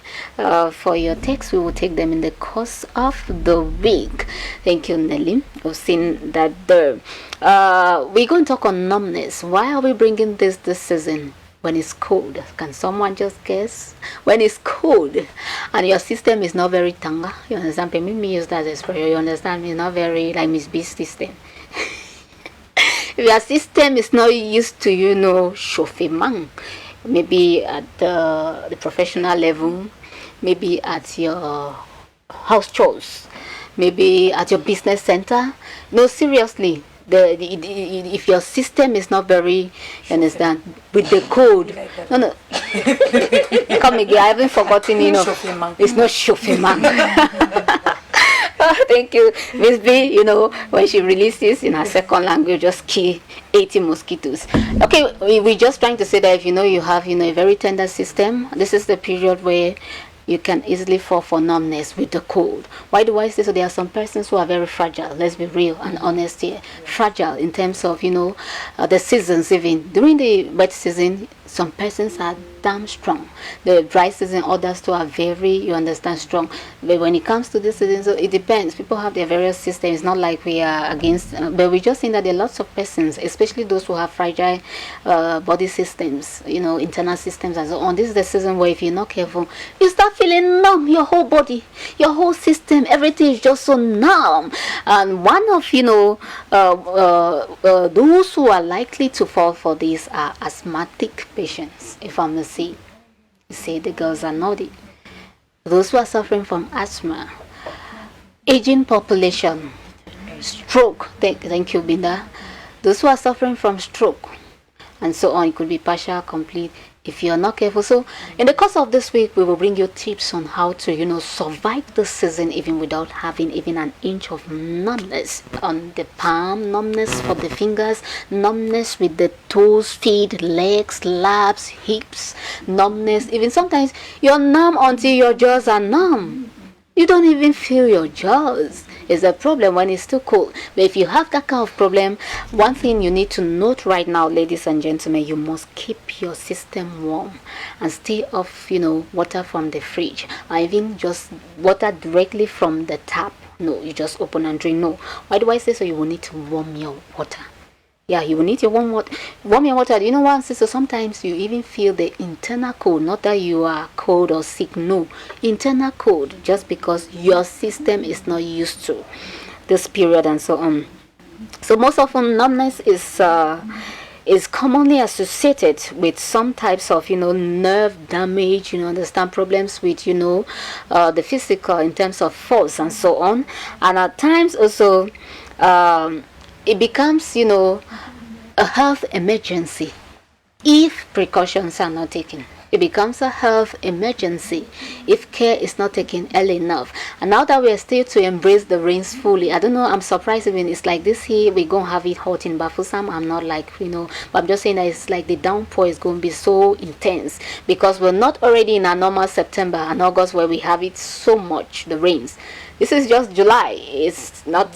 for your text. We will take them in the course of the week. Thank you, Nelly. We've seen that there. We're going to talk on numbness. Why are we bringing this season? When it's cold, can someone just guess? When it's cold and your system is not very tanga, you understand? Me use that expression. You understand me? Not very like Miss B system. If your system is not used to, chauffement, maybe at the professional level, maybe at your house chores, maybe at your business center. No, seriously, if your system is not very, you understand, with the code. No. Come again, I haven't forgotten, it's not chauffement. Thank you, Miss B. When she releases in her second language, just kill 80 mosquitoes. Okay, we're just trying to say that if you have a very tender system, this is the period where you can easily fall for numbness with the cold. Why do I say so? There are some persons who are very fragile. Let's be real and honest here. Fragile in terms of, the seasons even. During the wet season, some persons are damn strong. The dry season, others too are very, strong. But when it comes to this season, so it depends. People have their various systems. It's not like we are against, but we're just saying that there are lots of persons, especially those who have fragile body systems, internal systems and so on. This is the season where if you're not careful, you start feeling numb. Your whole body, your whole system, everything is just so numb. And one of, those who are likely to fall for this are asthmatic patients, if I may say. You see, the girls are naughty. Those who are suffering from asthma, aging population, stroke. Thank you, Binda. Those who are suffering from stroke, and so on. It could be partial, complete, if you're not careful. So in the course of this week, we will bring you tips on how to, survive the season even without having even an inch of numbness on the palm, numbness for the fingers, numbness with the toes, feet, legs, laps, hips, numbness. Even sometimes you're numb until your jaws are numb. You don't even feel your jaws. It's a problem when it's too cold. But if you have that kind of problem, one thing you need to note right now, ladies and gentlemen, you must keep your system warm and stay off, water from the fridge, or even just water directly from the tap. No, you just open and drink. No. Why do I say so? You will need to warm your water. Yeah, you will need your warm your water. You know what, sister? Sometimes you even feel the internal cold. Not that you are cold or sick. No, internal cold, just because your system is not used to this period and so on. So most often numbness is commonly associated with some types of nerve damage. Understand, problems with the physical in terms of force and so on, and at times also. It becomes, a health emergency if precautions are not taken. It becomes a health emergency if care is not taken early enough. And now that we are still to embrace the rains fully, I don't know, I'm surprised even it's like this here, we're going to have it hot in Bafoussam. I'm not like, but I'm just saying that it's like the downpour is going to be so intense because we're not already in a normal September and August where we have it so much, the rains. This is just July. It's not,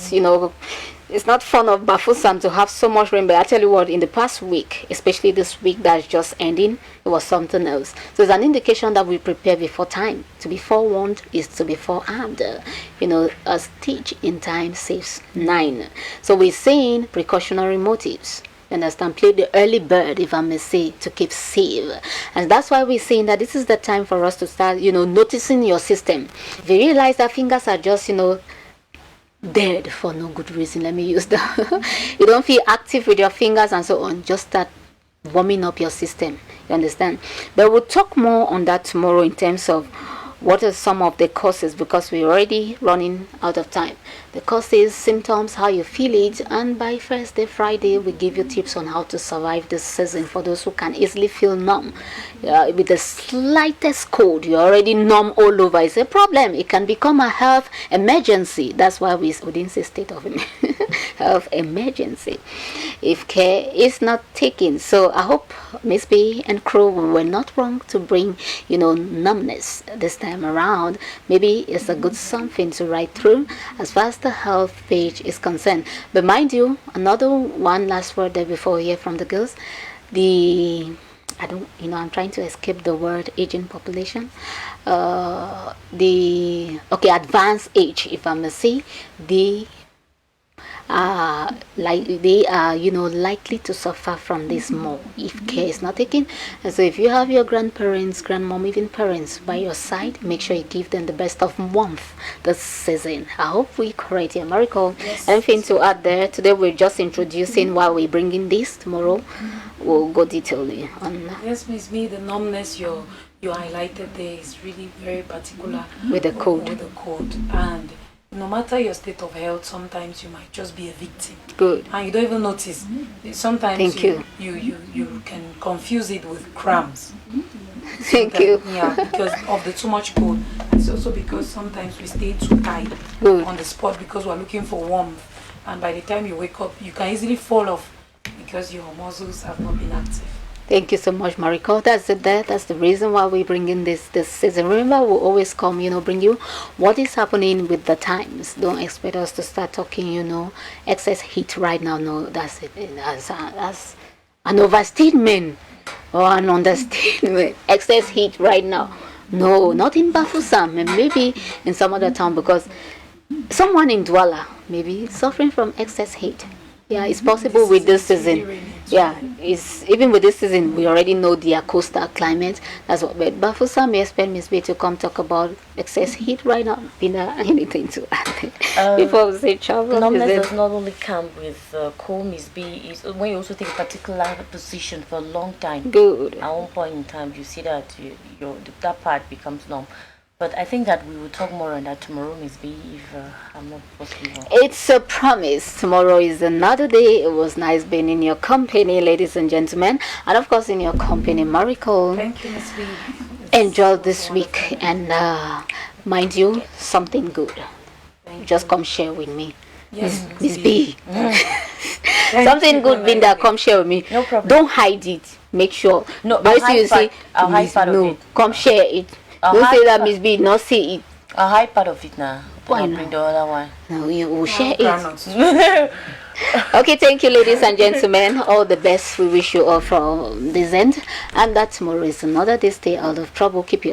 it's not fun of Bafoussam to have so much rain, but I tell you what, in the past week, especially this week that's just ending, it was something else. So it's an indication that we prepare before time. To be forewarned is to be forearmed. A stitch in time saves 9. So we're saying precautionary motives. Understand, play the early bird, if I may say, to keep safe. And that's why we're saying that this is the time for us to start, noticing your system. If you realize that fingers are just, dead for no good reason, let me use that. You don't feel active with your fingers and so on, just start warming up your system. You understand? But we'll talk more on that tomorrow in terms of what are some of the causes, because we're already running out of time. The causes, symptoms, how you feel it, and by Thursday, Friday, we give you tips on how to survive this season for those who can easily feel numb. With the slightest cold, you're already numb all over. It's a problem. It can become a health emergency. That's why we didn't say state of health emergency if care is not taken. So I hope Miss B and crew were not wrong to bring, numbness this time around. Maybe it's a good something to write through as far as the health page is concerned. But mind you, another one last word there before we hear from the girls. I'm trying to escape the word aging population. Advanced age, if I may say, they are likely to suffer from this more if care is not taken. And so if you have your grandparents, grandmom, even parents by your side, make sure you give them the best of warmth this season. I hope we correct your miracle. Yes. Anything to add there? Today we're just introducing while we're bringing this. Tomorrow we'll go detailedly on. Yes, Miss B, the numbness you highlighted there is really very particular with the cold. And no matter your state of health, sometimes you might just be a victim. Good. And you don't even notice. Sometimes you can confuse it with cramps. Thank you. Yeah, because of the too much cold. It's also because sometimes we stay too tight on the spot because we're looking for warmth. And by the time you wake up, you can easily fall off because your muscles have not been active. Thank you so much, Mariko. That's it there. That's the reason why we bring in this season. Remember, we'll always come, bring you what is happening with the times. Don't expect us to start talking, excess heat right now. No, that's it. That's an overstatement or an understatement. Excess heat right now. No, not in Bafoussam, and maybe in some other town, because someone in Douala may be suffering from excess heat. Yeah, it's possible with this season. Yeah, it's even with this season, we already know the coastal climate. That's what. But Bafoussam, we expect Miss B to come talk about excess heat right now. Bina, anything to add before we say travel? Numbness does not only come with cold, Miss B. Is when you also take a particular position for a long time. Good. At one point in time, you see that that part becomes numb. But I think that we will talk more on that tomorrow, Miss B, if I'm not possible. It's a promise. Tomorrow is another day. It was nice being in your company, ladies and gentlemen, and of course in your company, Miracle. Thank you, Miss B. Enjoy this week, and mind you, something good. Just come share with me. Yes, Miss B. Thank Something you, good, Binda, come share with me. No problem. Don't hide it. Make sure. No, But I'll you hide say, I'll hide part of no, it. come share it. I'll Don't say hide that part- Miss B not see it. I'll hide part of it now. Why I'll not? bring the other one. No, you will share it. Groundnuts. Okay, thank you, ladies and gentlemen. All the best. We wish you all from this end. And that tomorrow is another day. Stay out of trouble. Keep your